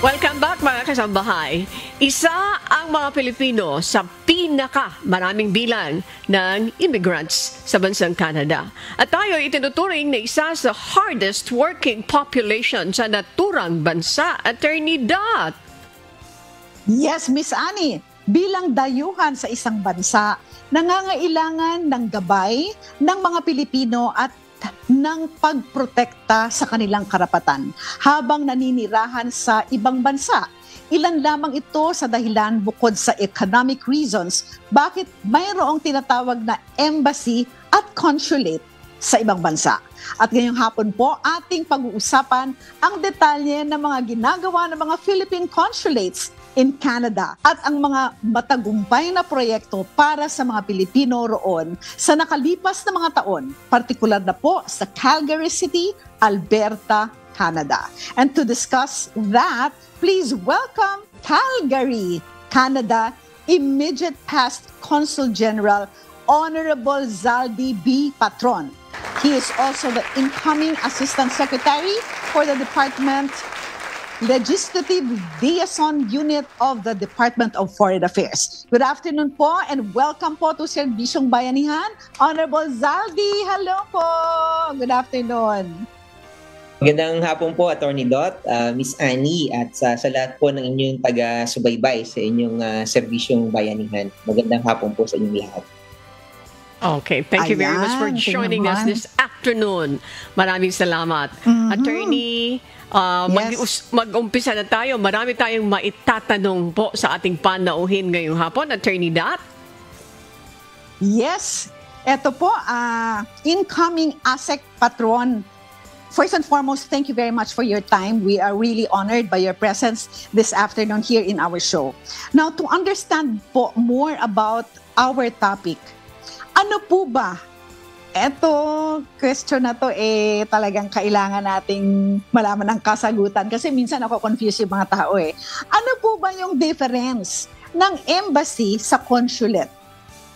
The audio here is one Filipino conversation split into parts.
Welcome back mga kasambahay. Isa ang mga Pilipino sa maraming bilang ng immigrants sa bansang Canada. At tayo itinuturing na isa sa hardest working population sa naturang bansa. Attorney Dot. Yes, Miss Annie. Bilang dayuhan sa isang bansa, nangangailangan ng gabay ng mga Pilipino at ng pagprotekta sa kanilang karapatan habang naninirahan sa ibang bansa. Ilan lamang ito sa dahilan bukod sa economic reasons bakit mayroong tinatawag na embassy at consulate sa ibang bansa. At ngayong hapon po, ating pag-uusapan ang detalye ng mga ginagawa ng mga Philippine consulates in Canada at ang mga matagumpay na proyekto para sa mga Pilipino roon sa nakalipas na mga taon, partikular na po sa Calgary City, Alberta, Canada. And to discuss that, please welcome Calgary, Canada, immediate past Consul General, Honorable Zaldi B. Patron. He is also the incoming Assistant Secretary for the Department Legislative Liaison Unit of the Department of Foreign Affairs. Good afternoon po and welcome po to Serbisyong Bayanihan. Honorable Zaldi, hello po! Good afternoon. Magandang hapon po, Attorney Dot, Miss Annie, at sa lahat po ng inyong taga-subaybay sa inyong Serbisyong Bayanihan. Magandang hapon po sa inyong lahat. Okay, thank you very much for joining us this afternoon. Maraming salamat. Attorney, mag-umpisa na tayo. Marami tayong maitatanong po sa ating panauhin ngayong hapon. Attorney Dot? Yes. Ito po, incoming ASEC Patron. First and foremost, thank you very much for your time. We are really honored by your presence this afternoon here in our show. Now, to understand po more about our topic, ano po ba? Eto, question na to talagang kailangan nating malaman ng kasagutan kasi minsan ako confused yung mga tao Ano po ba yung difference ng embassy sa consulate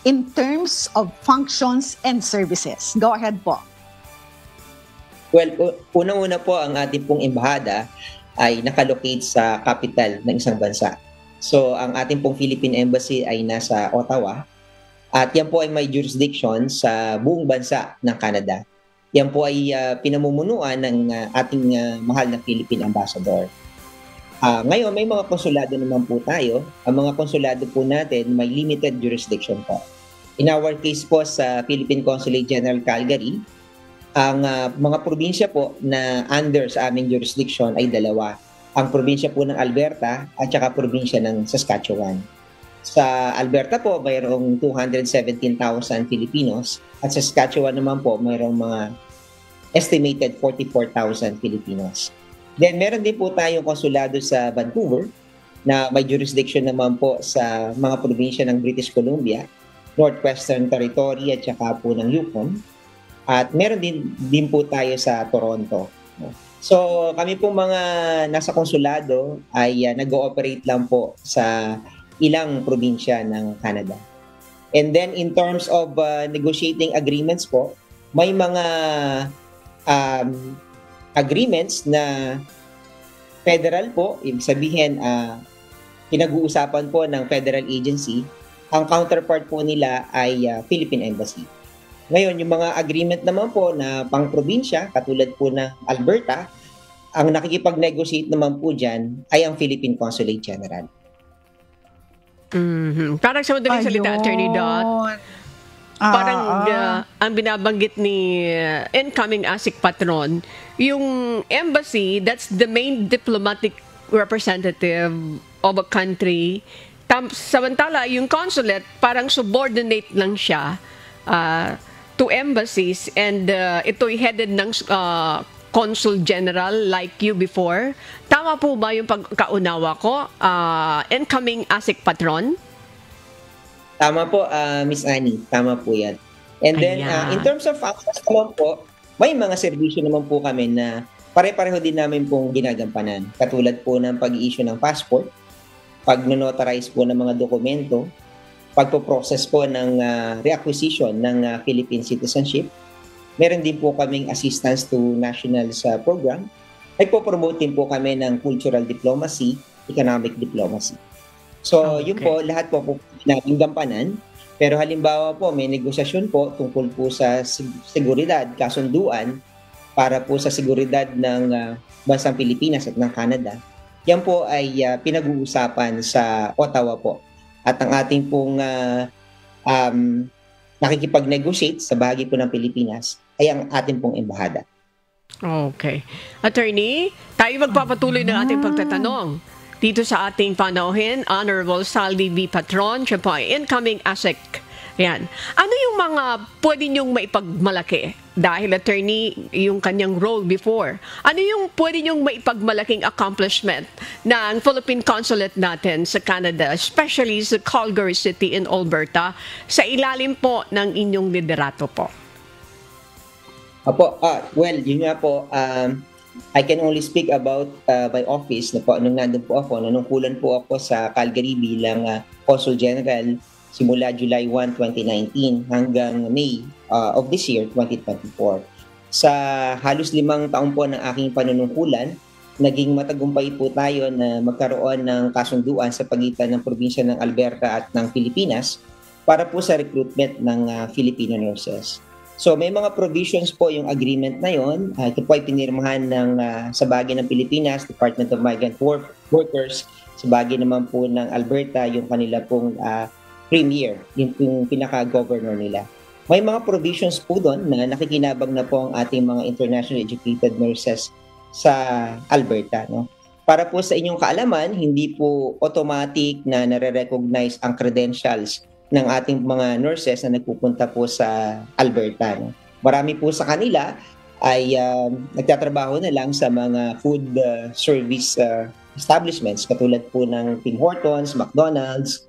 in terms of functions and services? Go ahead po. Well, unang-una po ang ating pong embahada ay nakalocate sa capital ng isang bansa. So, ang ating pong Philippine Embassy ay nasa Ottawa. At yan po ay may jurisdiction sa buong bansa ng Canada. Yan po ay pinamumunuan ng ating mahal na Philippine Ambassador. Ngayon, may mga konsulado naman po tayo. Ang mga konsulado po natin may limited jurisdiction po. In our case po sa Philippine Consulate General Calgary, ang mga probinsya po na under sa aming jurisdiction ay dalawa. Ang probinsya po ng Alberta at saka probinsya ng Saskatchewan. Sa Alberta po, mayroong 217,000 Filipinos at sa Saskatchewan naman po, mayroong mga estimated 44,000 Filipinos. Then, meron din po tayong konsulado sa Vancouver na may jurisdiction naman po sa mga probinsya ng British Columbia, Northwestern Territory at saka po ng Yukon. At meron din po tayo sa Toronto. So, kami po mga nasa konsulado ay nag-ooperate lang po sa ilang probinsya ng Canada. And then in terms of negotiating agreements po, may mga agreements na federal po, ibig sabihin pinag-uusapan po ng federal agency, ang counterpart po nila ay Philippine Embassy. Ngayon, yung mga agreement naman po na pang-probinsya, katulad po ng Alberta, ang nakikipag-negotiate naman po dyan ay ang Philippine Consulate General. Parang sa madaling salita, Attorney Dot, parang ang binabanggit ni incoming ASEC Patron, yung embassy, that's the main diplomatic representative of a country. Samantala, yung consulate, parang subordinate lang siya to embassies and ito'y headed ng Consul General like you before. Tama po ba yung pagkaunawa ko? Incoming ASEC Patron? Tama po, Miss Annie. Tama po yan. And then, in terms of access naman po, may mga serbisyo naman po kami na pare-pareho din namin pong ginagampanan. Katulad po ng pag-i-issue ng passport, pag-notarize po ng mga dokumento, pagpo-process po ng reacquisition ng Philippine citizenship. Meron din po kaming assistance to nationals program nagpo-promote din po kami ng cultural diplomacy, economic diplomacy. So, yun po, lahat po namin gampanan. Pero halimbawa po, may negosasyon po tungkol po sa seguridad, kasunduan, para po sa seguridad ng bansang Pilipinas at ng Canada. Yan po ay pinag-uusapan sa Ottawa po. At ang ating pong nakikipag-negotiate sa bahagi po ng Pilipinas ay ang ating pong embahada. Okay. Attorney, tayo magpapatuloy ng ating pagtatanong. Dito sa ating panauhin, Honorable Saldi V. Patron, siya po ay incoming ASEC. Yan. Ano yung mga pwede niyong maipagmalaki? Dahil attorney, yung kanyang role before. Ano yung pwede niyong maipagmalaking accomplishment ng Philippine Consulate natin sa Canada, especially sa Calgary City in Alberta, sa ilalim po ng inyong liderato po? Apo, well, yun nga po, I can only speak about my office na po, nung nandun po ako, nanungkulan po ako sa Calgary bilang Consul General simula July 1, 2019 hanggang May of this year, 2024. Sa halos 5 taon po ng aking panunungkulan, naging matagumpay po tayo na magkaroon ng kasunduan sa pagitan ng probinsya ng Alberta at ng Pilipinas para po sa recruitment ng Filipino nurses. So may mga provisions po yung agreement na yon. Ito po ay pinirmahan ng sa bagay ng Pilipinas, Department of Migrant Workers, sa bagay naman po ng Alberta, yung kanila pong premier, yung pinaka-governor nila. May mga provisions po doon na nakikinabang na po ang ating mga internationally educated nurses sa Alberta. No? Para po sa inyong kaalaman, hindi po automatic na nare-recognize ang credentials ng ating mga nurses na nagpupunta po sa Alberta. No? Marami po sa kanila ay nagtatrabaho na lang sa mga food service establishments katulad po ng Tim Hortons, McDonald's,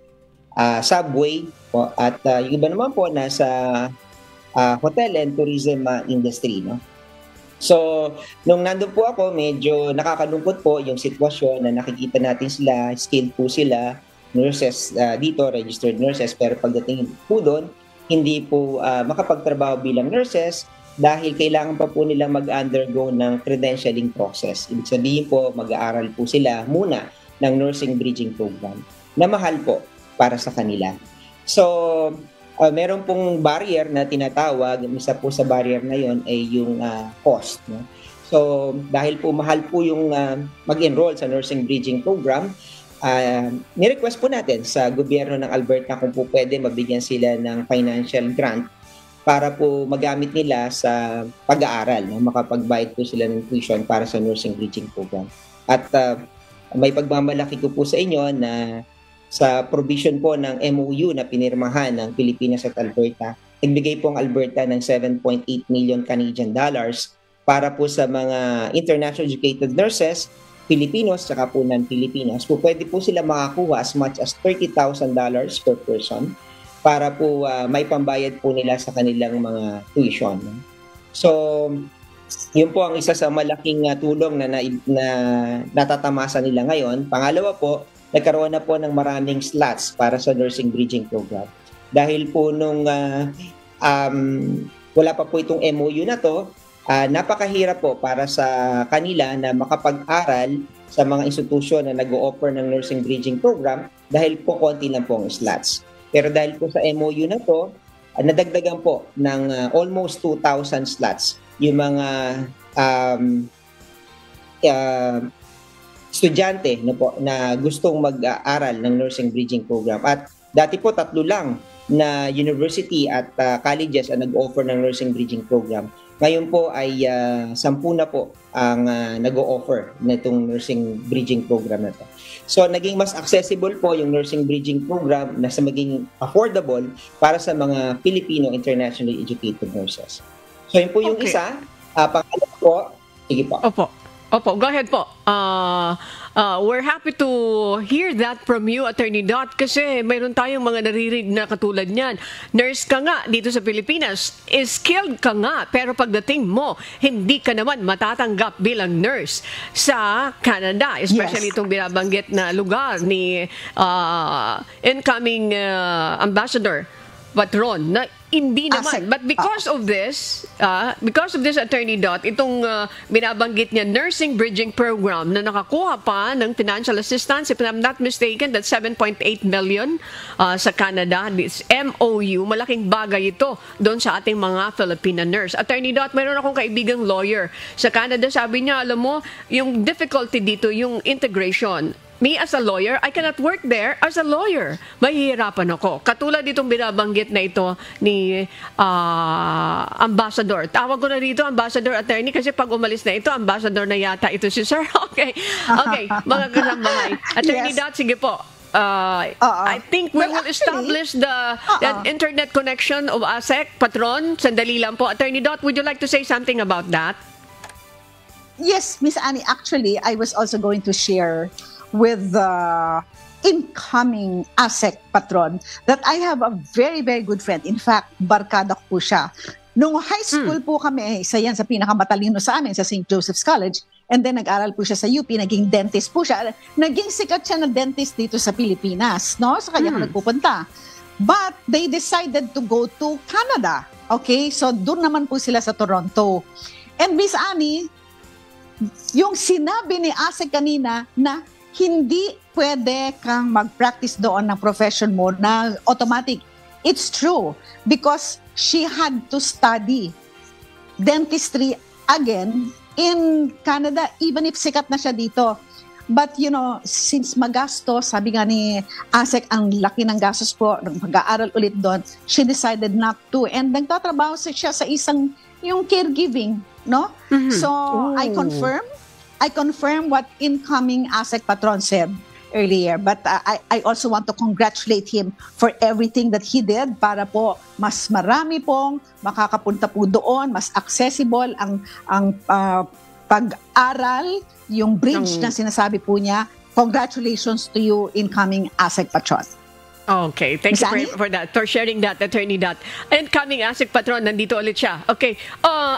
Subway, po, at yung iba naman po nasa hotel and tourism industry. No? So, nung nandun po ako, medyo nakakalungkot po yung sitwasyon na nakikita natin sila, skilled po sila, nurses dito, registered nurses, pero pagdating po doon, hindi po makapagtrabaho bilang nurses dahil kailangan pa po nila mag-undergo ng credentialing process. Ibig sabihin po, mag-aaral po sila muna ng nursing bridging program na mahal po para sa kanila. So, meron pong barrier na tinatawag, isa po sa barrier na yon ay yung cost. No? So, dahil po mahal po yung mag-enroll sa nursing bridging program, ni-request po natin sa gobyerno ng Alberta kung po pwede mabigyan sila ng financial grant para po magamit nila sa pag-aaral, no? Makapagbayad po sila ng tuition para sa nursing bridging program. At may pagmamalaki ko po sa inyo na sa provision po ng MOU na pinirmahan ng Pilipinas at Alberta, nagbigay po ang Alberta ng 7.8 million Canadian dollars para po sa mga international educated nurses, Filipinos saka po non-Filipinos, po pwede po sila makakuha as much as $30,000 per person para po may pambayad po nila sa kanilang mga tuition. So, yun po ang isa sa malaking tulong na natatamasa nila ngayon. Pangalawa po, nagkaroon na po ng maraming slots para sa nursing bridging program. Dahil po nung wala pa po itong MOU na to, napakahirap po para sa kanila na makapag-aral sa mga institusyon na nag-o-offer ng nursing bridging program dahil po konti lang po ang slots. Pero dahil po sa MOU na to, nadagdagan po ng almost 2,000 slots yung mga estudyante na gustong mag-aaral ng nursing bridging program. At dati po 3 lang na university at colleges ang nag-offer ng nursing bridging program. Ngayon po ay 10 na po ang nag-o-offer na itong nursing bridging program na ito. So naging mas accessible po yung nursing bridging program na sa maging affordable para sa mga Filipino internationally educated nurses. So yun po yung isa. Pangalawa po, sige po. Opo, go ahead po. We're happy to hear that from you, Attorney Dot, kasi mayroon tayong mga naririnig na katulad niyan. Nurse ka nga dito sa Pilipinas, skilled ka nga, pero pagdating mo, hindi ka naman matatanggap bilang nurse sa Canada, especially itong binabanggit na lugar ni incoming Ambassador patron na hindi naman. ASEC. But because of this, Attorney Dot, itong binabanggit niya, nursing bridging program na nakakuha pa ng financial assistance, if I'm not mistaken, that's 7.8 million sa Canada. This MOU, malaking bagay ito doon sa ating mga Filipina nurse. Attorney Dot, mayroon akong kaibigang lawyer sa Canada. Sabi niya, alam mo, yung difficulty dito, yung integration. Me as a lawyer, I cannot work there as a lawyer. Mahihirapan ako. Katulad itong binabanggit na ito ni Ambassador. Tawag ko na dito, Ambassador Attorney, kasi pag umalis na ito, Ambassador na yata ito si Sir. Okay, mga kasambahay. Attorney Yes. Dot, sige po. I think we will establish the internet connection of ASEC, Patron. Sandali lang po. Attorney Dot, would you like to say something about that? Yes, Miss Annie, actually, I was also going to share with the incoming ASEC patron that I have a very, very good friend. In fact, barkada ko po siya. Nung high school po kami, isa yan sa pinakamatalino sa amin sa St. Joseph's College. And then nag-aral po siya sa UP, naging dentist po siya. Naging sikat siya na dentist dito sa Pilipinas, no? Sa kanya nagpupunta. But they decided to go to Canada. Okay? So doon naman po sila sa Toronto. And Miss Annie, yung sinabi ni ASEC kanina na hindi pwede kang mag-practice doon ng profession mo na automatic. It's true because she had to study dentistry again in Canada even if sikat na siya dito. But you know, since magastos, sabi nga ni ASEC, ang laki ng gastos po, mag-aaral ulit doon, she decided not to. And nagtatrabaho siya sa isang yung caregiving, no? So, I confirm what incoming ASEC patron said earlier. But I also want to congratulate him for everything that he did para po mas marami pong makakapunta po doon, mas accessible ang pag-aral, yung bridge na sinasabi po niya. Congratulations to you, incoming ASEC patron. Okay, thank you for that, for sharing that, Attorney Dot. And coming ASEC patron, nandito ulit siya. Okay,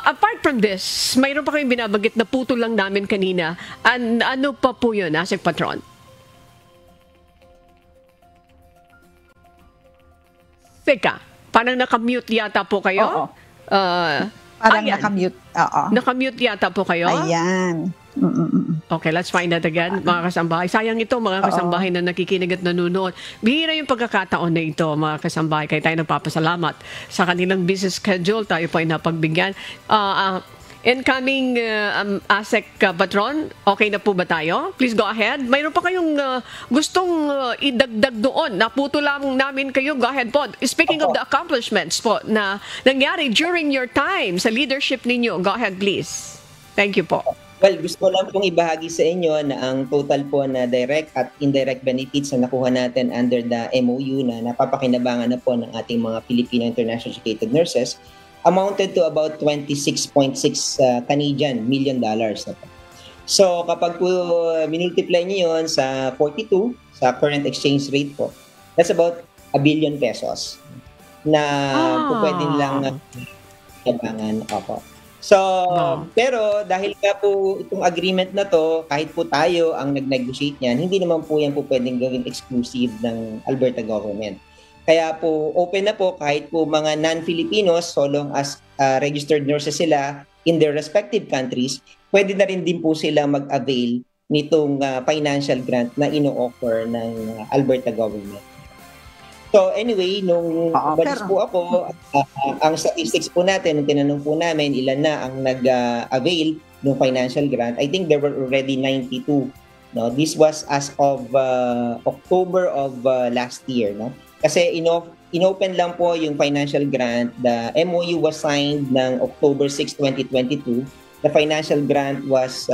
apart from this, mayroon pa kayong binabanggit na puto lang namin kanina. Ano pa po yun, ASEC patron? Teka, parang nakamute yata po kayo? Oo. Parang nakamute. Oo. Nakamute yata po kayo? Ayan. Okay, let's find that again, mga kasambahay. Sayang ito, mga kasambahay na nakikinig at nanonood. Bihira yung pagkakataon na ito, mga kasambahay. Kaya tayo nagpapasalamat sa kanilang busy schedule. Tayo po ay napagbigyan. Incoming ASEC patron, okay na po ba tayo? Please go ahead. Mayroon pa kayong gustong idagdag doon. Naputo lang namin kayo. Go ahead po. Speaking of the accomplishments po na nangyari during your time sa leadership ninyo, go ahead please. Thank you po. Well, gusto ko lang pong ibahagi sa inyo na ang total po na direct at indirect benefits na nakuha natin under the MOU na napapakinabangan na po ng ating mga Filipino International Educated Nurses amounted to about 26.6 Canadian million dollars. So kapag po minultiply niyo yun sa 42, sa current exchange rate po, that's about 1 billion pesos na po pwede lang kabangan. Opo. So, pero dahil nga po itong agreement na to, kahit po tayo ang nag-negotiate niyan, hindi naman po yan po pwedeng gawing exclusive ng Alberta government. Kaya po open na po kahit po mga non-Filipinos, so long as registered nurses sila in their respective countries, pwede na rin din po sila mag-avail nitong financial grant na ino-offer ng Alberta government. So anyway, nung umalis po ako, ang statistics po natin, nung tinanong po namin ilan na ang nag-avail ng financial grant, I think there were already 92. No? This was as of October of last year. No? Kasi inopen lang po yung financial grant. The MOU was signed ng October 6, 2022. The financial grant was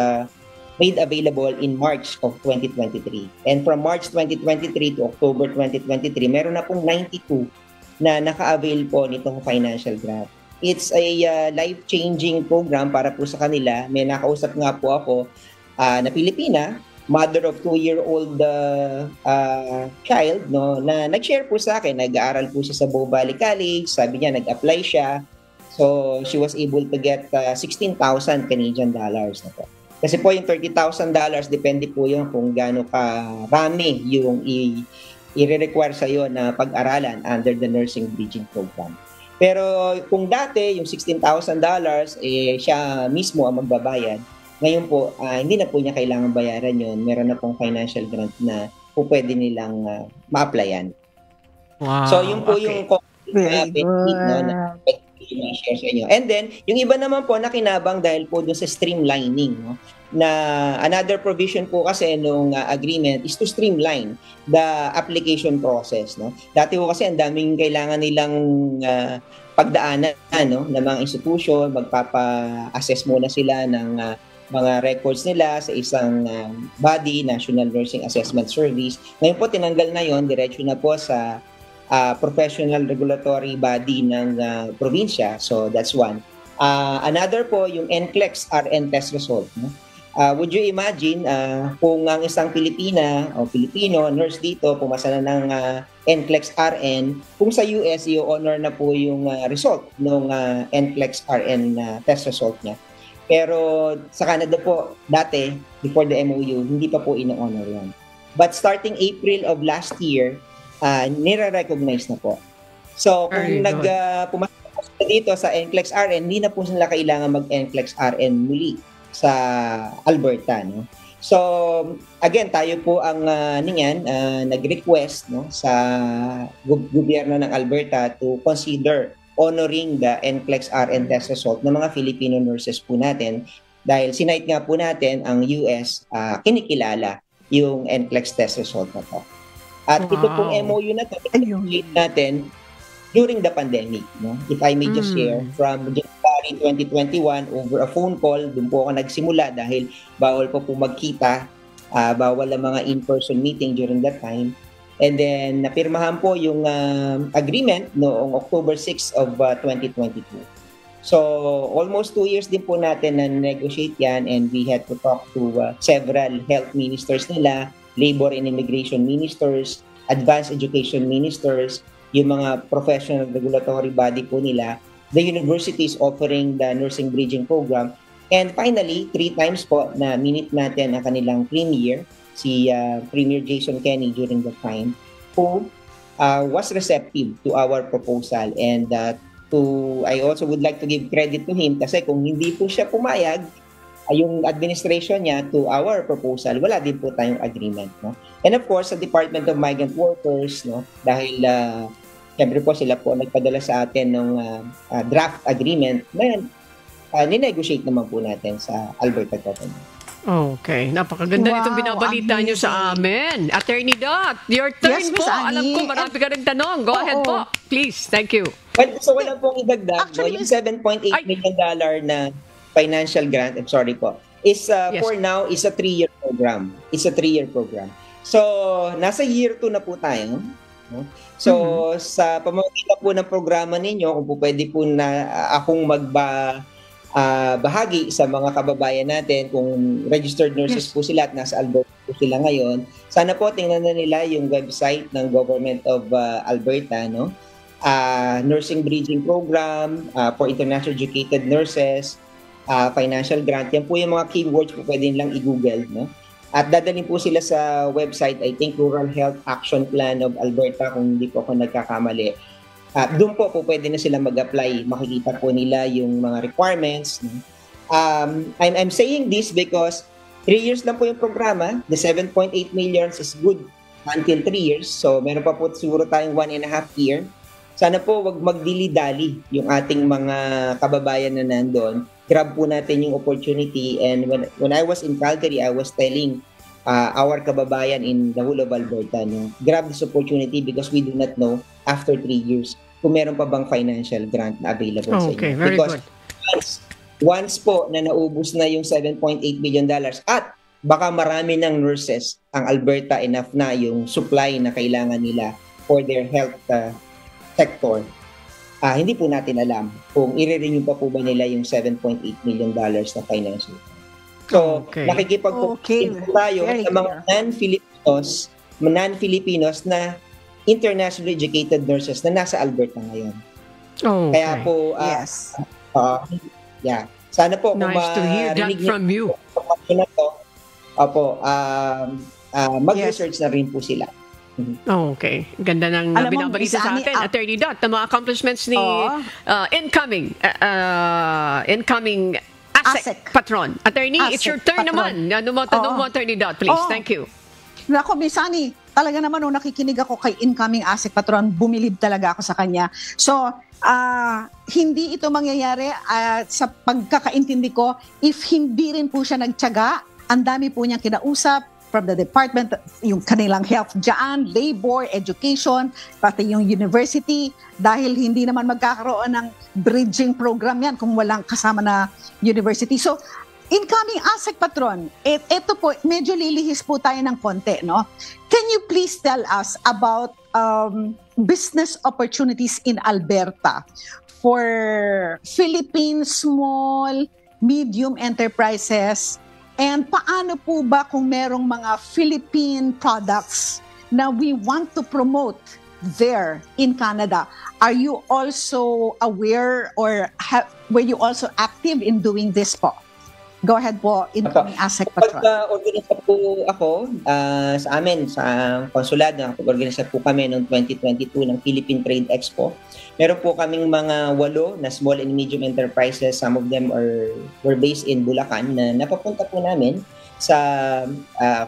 made available in March of 2023. And from March 2023 to October 2023, meron na pong 92 na naka-avail po nitong financial grant. It's a life-changing program para po sa kanila. May nakausap nga po ako na Pilipina, mother of 2-year-old child, no, na nag-share po sa akin. Nag-aaral po siya sa Bow Valley College. Sabi niya, nag-apply siya. So, she was able to get 16,000 Canadian dollars na po. Kasi po yung $30,000, depende po yun kung gaano karami yung i-require sa iyo na pag-aralan under the nursing bridging program. Pero kung dati, yung $16,000, siya mismo ang magbabayad, ngayon po, hindi na po niya kailangan bayaran yon. Meron na pong financial grant na po pwede nilang ma-applyan. Wow, so, yun po yung Very good. na share sa inyo. And then, yung iba naman po nakinabang dahil po doon sa streamlining, no? Na another provision po kasi nung agreement is to streamline the application process, no? Dati po kasi ang daming kailangan nilang pagdaanan, no, ng mga institution, magpapa-assess muna sila ng mga records nila sa isang body, National Nursing Assessment Service. Ngayon po tinanggal na yon, diretso na po sa professional regulatory body ng probinsya. So that's one. Another po yung NCLEX RN test result, no? Would you imagine kung ang isang Pilipina o Pilipino nurse dito pumasa na ng NCLEX RN, kung sa US i-honor na po yung result ng NCLEX RN test result niya. Pero sa Canada po, dati, before the MOU, hindi pa po ino-honor yan. But starting April of last year, nire-recognize na po. So kung pumasa dito sa NCLEX RN, hindi na po sila kailangan mag-NCLEX RN muli sa Alberta, no? So again, tayo po ang nag-request, no, sa gobyerno ng Alberta to consider honoring the NCLEX RN test result ng mga Filipino nurses po natin dahil sinight nga po natin ang US kinikilala yung NCLEX test result na to. At ito pong MOU na to, natin during the pandemic, no? If I may just share, from January 2021 over a phone call, doon po ako nagsimula dahil bawal po magkita, bawal ang mga in-person meeting during that time. And then napirmahan po yung agreement noong October 6 of 2022. So almost 2 years din po natin na negotiate yan, and we had to talk to several health ministers nila, labor and immigration ministers, advanced education ministers, yung mga professional regulatory body po nila, the universities offering the nursing bridging program, and finally, 3 times po na minute natin ang kanilang premier, si Premier Jason Kenney during that time, who was receptive to our proposal. And I also would like to give credit to him kasi kung hindi po siya pumayag, yung administration niya to our proposal, wala din po tayong agreement, no? And of course, sa Department of Migrant Workers, no, dahil siyempre po sila po nagpadala sa atin ng draft agreement na ninegotiate naman po natin sa Alberta government. Okay, napakaganda nitong binabalita niyo sa amin. Attorney Dot, your turn po. Alam ko marami ka rin tanong. Go ahead po. Please, thank you. Well, so wala pong idagdag. Actually, yung $7.8 million na financial grant, I'm sorry po, is for now is a 3-year program. It's a 3-year program. So, nasa year 2 na po tayo. No? So, sa pamamagitan po ng programa ninyo, kung po pwede po na akong bahagi sa mga kababayan natin, kung registered nurses po sila at nasa Alberta po sila ngayon, sana po tingnan na nila yung website ng Government of Alberta, no? Nursing Bridging Program for International Educated Nurses, financial grant. Yan po yung mga keywords po pwede nilang i-google, no? At dadalhin po sila sa website, I think Rural Health Action Plan of Alberta, kung hindi po ako nagkakamali. Doon po pwede na sila mag-apply. Makikita po nila yung mga requirements, no? I'm saying this because 3 years lang po yung programa. The 7.8 million is good until 3 years. So meron pa po siguro tayong 1.5 year. Sana po wag magdili-dali yung ating mga kababayan na nandoon. Grab po natin yung opportunity. And when I was in Calgary, I was telling our kababayan in the whole of Alberta, no, grab this opportunity because we do not know after 3 years kung meron pa bang financial grant na available sa inyo. Okay, very because good. Once po na naubos na yung $7.8 million at baka marami ng nurses ang Alberta, enough na yung supply na kailangan nila for their health sector, hindi po natin alam kung i-renew pa po ba nila yung $7.8 million na financial. So, nakikipag-compete tayo sa mga non-Filipinos na internationally educated nurses na nasa Alberta ngayon. Kaya po, sana po nice to hear that from you. Mag-research na rin po sila. Okay. Ganda ng Alam mo, binabalita Miss sa Annie, atin, Attorney Dot, ng mga accomplishments ni Oo. incoming ASEC ASEC. patron. Attorney, it's your ASEC turn patron. naman. Ano mo, tanong Oo. mo, Attorney Dot, please. Oo. Thank you. Nako, Miss Annie, talaga naman nung nakikinig ako kay incoming ASEC patron, bumilib talaga ako sa kanya. So, hindi ito mangyayari sa pagkakaintindi ko if hindi rin po siya nagtiyaga. Ang dami po niyang kinausap from the department, yung kanilang health dyan, labor, education, pati yung university, dahil hindi naman magkakaroon ng bridging program yan kung walang kasama na university. So, incoming ASEC patron, ito po, medyo lilihis po tayo ng konti, no? Can you please tell us about business opportunities in Alberta for Philippine small, medium enterprises, and paano po ba kung merong mga Philippine products na we want to promote there in Canada? Are you also aware or were you also active in doing this po? Go ahead po, incoming ASEC patron. Pag-organisa po ako sa amin, sa konsulado, pag-organisa po kami noong 2022 ng Philippine Trade Expo. Meron po kaming mga 8 na small and medium enterprises. Some of them were based in Bulacan na napapunta po namin sa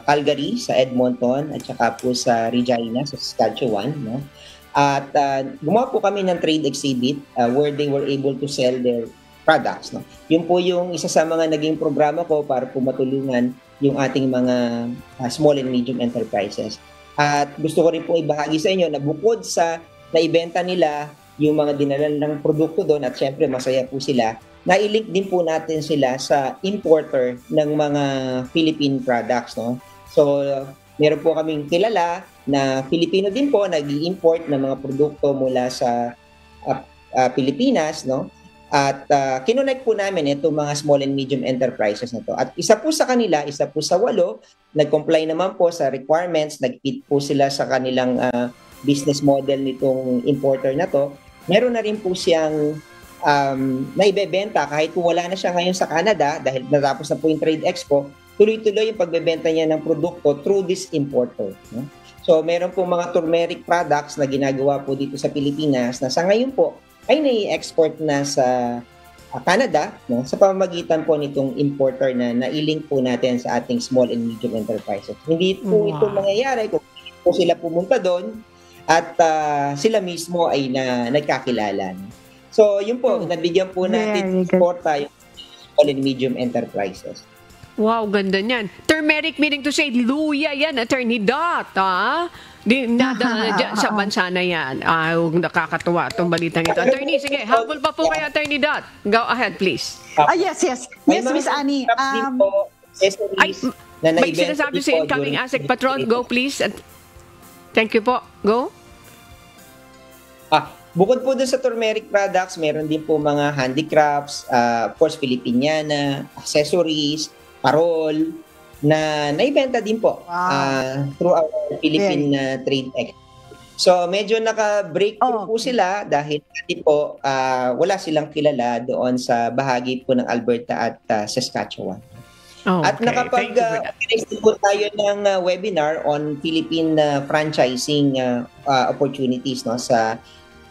Calgary, sa Edmonton, at saka po sa Regina, sa Saskatchewan. No? At gumawa po kami ng trade exhibit where they were able to sell their products. No? Yun po yung isa sa mga naging programa ko para po matulungan yung ating mga small and medium enterprises. At gusto ko rin po ibahagi sa inyo na bukod sa naibenta nila yung mga dinala ng produkto doon at syempre masaya po sila, na-link din po natin sila sa importer ng mga Philippine products. No? So, meron po kaming kilala na Filipino din po nag-i-import ng mga produkto mula sa Pilipinas, no? At kinonect po namin itong mga small and medium enterprises na to. At isa po sa kanila, isa po sa 8, nag-comply naman po sa requirements, nag-fit po sila sa kanilang business model nitong importer na to. Meron na rin po siyang naibebenta kahit kung wala na siya ngayon sa Canada dahil natapos na po yung Trade Expo, tuloy-tuloy yung pagbebenta niya ng produkto through this importer. No? So meron po mga turmeric products na ginagawa po dito sa Pilipinas na sa ngayon po ay nai-export na sa Canada, no? Sa pamamagitan po nitong importer na nai-link po natin sa ating small and medium enterprises. Hindi po ito mangyayari kung hindi po sila pumunta doon at sila mismo ay nagkakilala. No? So, yun po, nabigyan po natin support tayo small and medium enterprises. Wow, ganda niyan. Turmeric meaning to say luya yan, Attorney Dot, ha? Nadala dyan sa bansa na yan. Nakakatuwa itong balitang ito. Attorney, sige, habol pa po kay Attorney Dot. Go ahead, please. Yes. Yes, Miss Annie. May sinasabi si incoming ASEC patron. Go, please. Thank you po. Go. Bukod po dun sa turmeric products, meron din po mga handicrafts, of course, Filipiniana, accessories, parol, na naibenta din po through our Philippine Trade Expo. So medyo naka-breakthrough po sila dahil dati po wala silang kilala doon sa bahagi po ng Alberta at Saskatchewan. At nakapag-organize po tayo ng webinar on Philippine franchising opportunities, no, sa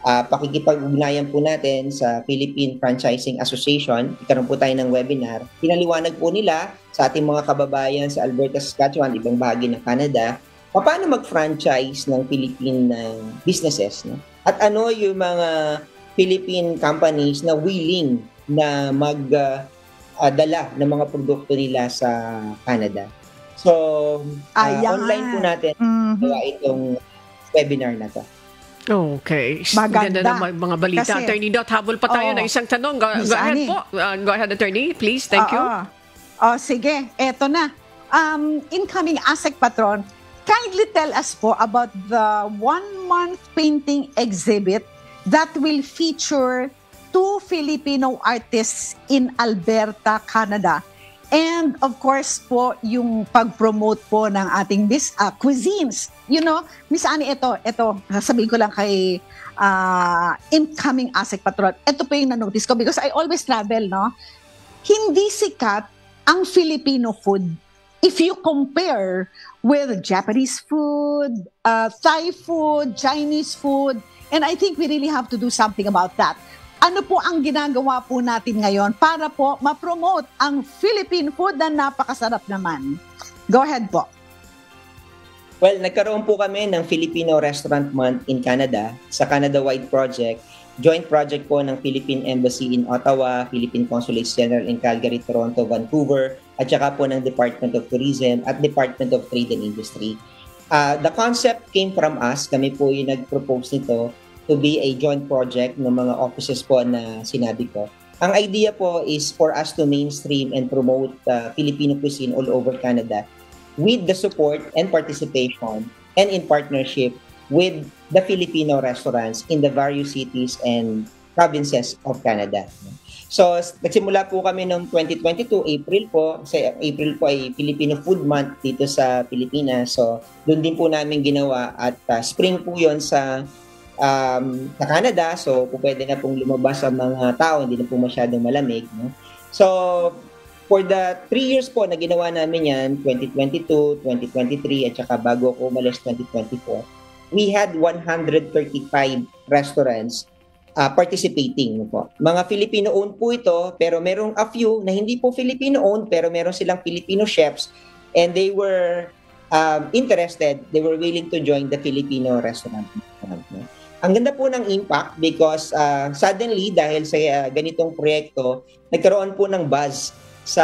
pakikipag-ugnayan po natin sa Philippine Franchising Association. Ikaroon po tayo ng webinar. Pinaliwanag po nila sa ating mga kababayan sa Alberta, Saskatchewan, ibang bahagi ng Canada, paano mag-franchise ng Philippine businesses. No? At ano yung mga Philippine companies na willing na magdala ng mga produkto nila sa Canada. So, online po natin itong webinar na to. Okay. Maganda. Ganda ng mga balita. Kasi, Attorney Dot, habol pa tayo na isang tanong. Go ahead po. Go ahead, Attorney. Please. Thank you. Sige. Eto na. Incoming ASEC patron, kindly tell us po about the 1-month painting exhibit that will feature 2 Filipino artists in Alberta, Canada. And of course po, yung pag-promote po ng ating cuisines. You know, Miss Annie, ito, sabihin ko lang kay incoming ASEC patron. Ito po yung na-notice ko because I always travel, no? Hindi sikat ang Filipino food if you compare with Japanese food, food, Thai food, Chinese food, and I think we really have to do something about that. Ano po ang ginagawa po natin ngayon para po ma-promote ang Philippine food na napakasarap naman? Go ahead po. Well, nagkaroon po kami ng Filipino Restaurant Month in Canada sa Canada-wide project. Joint project po ng Philippine Embassy in Ottawa, Philippine Consulates General in Calgary, Toronto, Vancouver, at saka po ng Department of Tourism at Department of Trade and Industry. The concept came from us. Kami po yung nag-propose nito to be a joint project ng mga offices po na sinabi ko. Ang idea po is for us to mainstream and promote Filipino cuisine all over Canada with the support and participation and in partnership with the Filipino restaurants in the various cities and provinces of Canada. So, nagsimula po kami noong 2022, April po. Kasi April po ay Filipino Food Month dito sa Pilipinas. So, doon din po namin ginawa at spring po yon sa Canada. So, pwede na pong lumabas sa mga tao, hindi na po masyadong malamig. No? So, for the 3 years po na ginawa namin yan, 2022, 2023, at saka bago ako umalis 2024, we had 135 restaurants participating po. Mga Filipino-owned po ito, pero merong a few na hindi po Filipino-owned, pero meron silang Filipino chefs and they were interested, they were willing to join the Filipino restaurant. Ang ganda po ng impact because suddenly, dahil sa ganitong proyekto, nagkaroon po ng buzz sa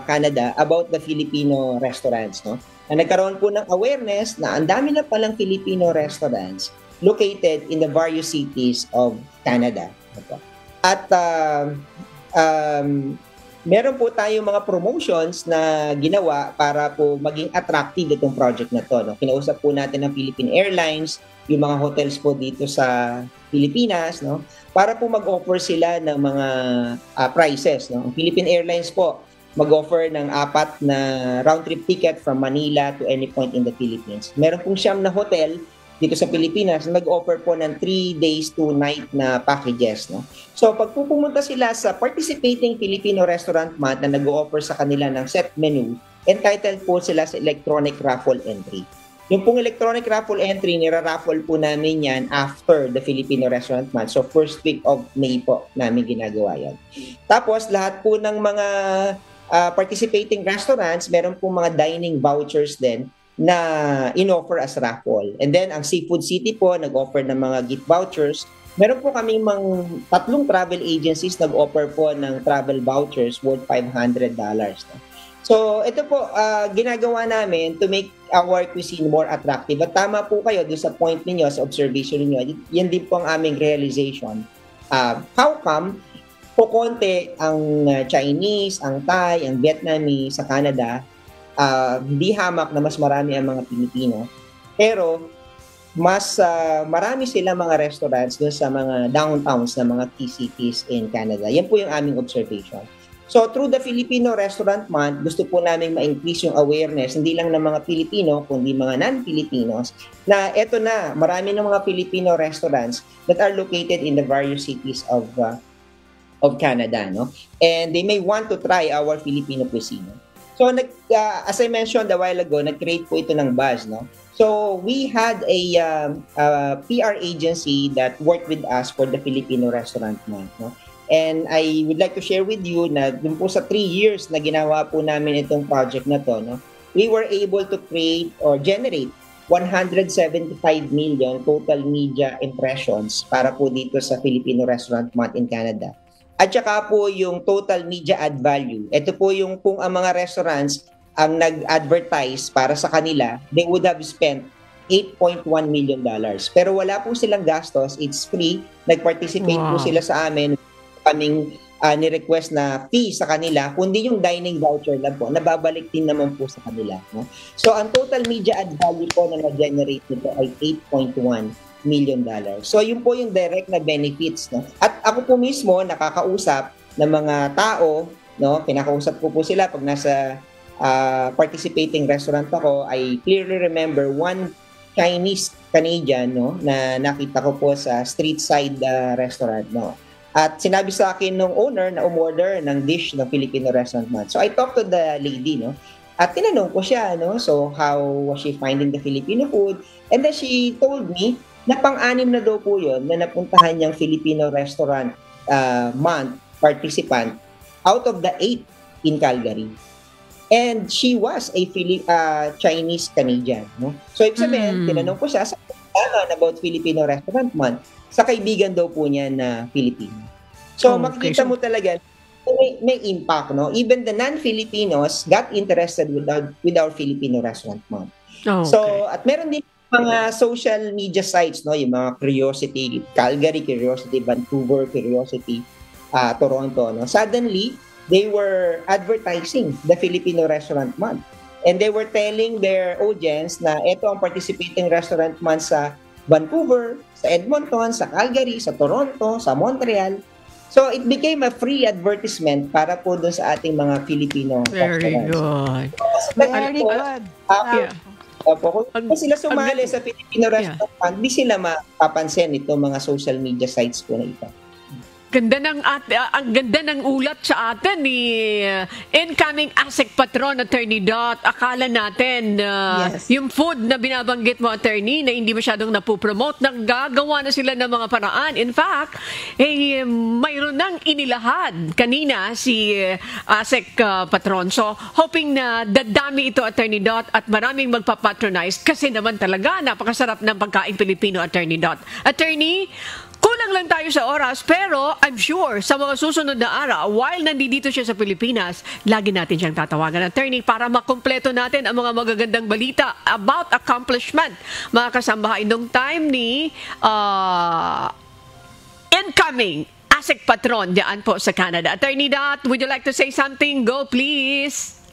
Canada about the Filipino restaurants. No? Na nagkaroon po ng awareness na ang dami na palang Filipino restaurants located in the various cities of Canada. At meron po tayong mga promotions na ginawa para po maging attractive itong project na to. No? Kinausap po natin ng Philippine Airlines, yung mga hotels po dito sa Pilipinas, no? Para po mag-offer sila ng mga prices. No? Ang Philippine Airlines po, mag-offer ng 4 na round-trip ticket from Manila to any point in the Philippines. Meron pong 9 na hotel dito sa Pilipinas na nag-offer po ng 3 days, 2 night na packages. No? So, pag pumunta sila sa participating Filipino Restaurant Month na nag-offer sa kanila ng set menu, entitled po sila sa electronic raffle entry. Yung pong electronic raffle entry, nira-raffle po namin yan after the Filipino Restaurant Month. So, first week of May po namin ginagawa yan. Tapos, lahat po ng mga participating restaurants, meron po mga dining vouchers din na in-offer as raffle. And then, ang Seafood City po, nag-offer ng mga gift vouchers. Meron po kami 3 travel agencies nag-offer po ng travel vouchers worth $500. No? So, ito po, ginagawa namin to make our cuisine more attractive. At tama po kayo doon sa point ninyo, sa observation ninyo. Yan din po ang aming realization. How come kukonti ang Chinese, ang Thai, ang Vietnamese sa Canada, hindi hamak na mas marami ang mga Pilipino. Pero, mas marami sila mga restaurants doon sa mga downtowns na mga key cities in Canada. Yan po yung aming observation. So, through the Filipino Restaurant Month, gusto po namin ma-increase yung awareness, hindi lang ng mga Pilipino, kundi mga non-Filipinos, na eto na, marami ng mga Filipino restaurants that are located in the various cities of Canada. No? And they may want to try our Filipino cuisine. So, as I mentioned a while ago, nag-create po ito ng buzz. No? So, we had a PR agency that worked with us for the Filipino Restaurant Month. No? And I would like to share with you na dun po sa 3 years na ginawa po namin itong project na to, no, we were able to create or generate 175 million total media impressions para po dito sa Filipino Restaurant Month in Canada. At saka po yung total media ad value. Ito po yung kung ang mga restaurants ang nag-advertise para sa kanila, they would have spent $8.1 million. Pero wala po silang gastos, it's free. Nag-participate po sila sa amin. Kaming ni-request na fee sa kanila, kundi yung dining voucher lang po, nababalik din naman po sa kanila. No? So, ang total media ad value po na na-generate nito ay $8.1 million. So, yun po yung direct na benefits. No? At ako po mismo, nakakausap ng mga tao, no? Pinakausap ko po sila pag nasa participating restaurant ako. I clearly remember one Chinese Canadian, no, na nakita ko po sa street side restaurant. No? At sinabi sa akin ng owner na umorder ng dish ng Filipino Restaurant Month. So, I talked to the lady, no? At tinanong ko siya, no? So, how was she finding the Filipino food? And then she told me na pang-anim na daw po yun na napuntahan niyang Filipino restaurant month participant out of the 8 in Calgary. And she was a Chinese-Canadian. No? So, ibig sabihin, tinanong ko siya sa about Filipino restaurant month sa kaibigan daw po niya na Filipino. So, makikita mo talaga may impact, no? Even the non-Filipinos got interested with our Filipino restaurant month. So, at meron din mga social media sites, no? Yung mga Curiosity, Calgary Curiosity, Vancouver Curiosity, Toronto, no? Suddenly, they were advertising the Filipino restaurant month. And they were telling their audience na ito ang participating restaurant month sa Vancouver, sa Edmonton, sa Calgary, sa Toronto, sa Montreal. So, it became a free advertisement para po doon sa ating mga Filipino Very restaurants. good. Very good. Kung sila sumali sa Filipino restaurant, hindi sila mapapansin itong mga social media sites po na ito. Ang ganda ng ulat sa atin ni incoming ASEC Patron, Attorney Dot. Akala natin yung food na binabanggit mo, Attorney, na hindi masyadong napopromote, naggagawa na sila ng mga paraan. In fact, mayroon nang inilahad kanina si ASEC Patron. So, hoping na dadami ito, Attorney Dot, at maraming magpapatronize kasi naman talaga napakasarap ng pagkain Pilipino, Attorney Dot. Attorney, kulang lang tayo sa oras, pero I'm sure sa mga susunod na araw, while nandito siya sa Pilipinas, lagi natin siyang tatawagan, Attorney, para makumpleto natin ang mga magagandang balita about accomplishment. Mga kasambahay, nung time ni incoming ASEC Patron diyan po sa Canada. Attorney Dot, would you like to say something? Go, please.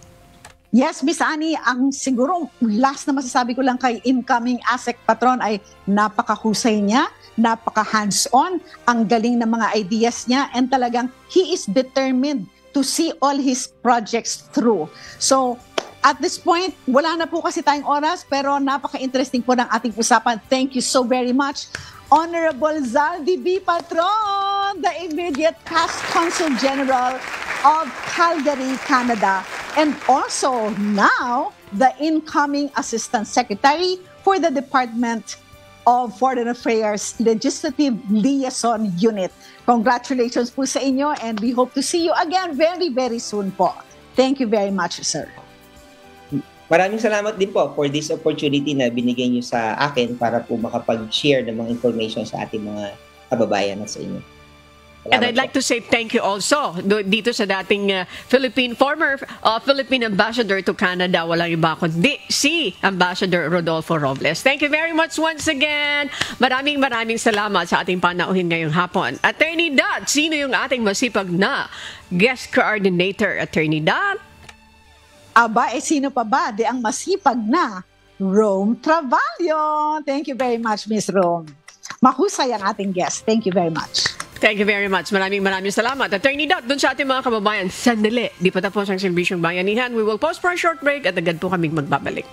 Yes, Miss Annie, ang siguro last na masasabi ko lang kay incoming ASEC Patron ay napakahusay niya, napaka-hands-on, ang galing ng mga ideas niya, and talagang he is determined to see all his projects through. So, at this point, wala na po kasi tayong oras, pero napaka-interesting po ng ating usapan. Thank you so very much, Honorable Zaldy B. Patron, the immediate past Consul General of Calgary, Canada, and also now the incoming Assistant Secretary for the Department of Foreign Affairs Legislative Liaison Unit. Congratulations po sa inyo, and we hope to see you again very, very soon po. Thank you very much, sir. Maraming salamat din po for this opportunity na binigay niyo sa akin para po makapag-share ng mga information sa ating mga kababayan at sa inyo. And I'd like to say thank you also dito sa dating former Philippine Ambassador to Canada, walang iba kundi si Ambassador Rodolfo Robles. Thank you very much once again. Maraming salamat sa ating panauhin ngayong hapon. Attorney Dot, sino yung ating masipag na guest coordinator, Attorney Dot? Aba, sino pa ba? Di ang masipag na Rome Travallo. Thank you very much, Miss Rome. Mahusay ang ating guest. Thank you very much. Thank you very much. Maraming salamat. Attorney Dot, dun sa ating mga kababayan, sandali, di pa tapos ang serbisyong bayanihan. We will pause for a short break at agad po kaming magbabalik.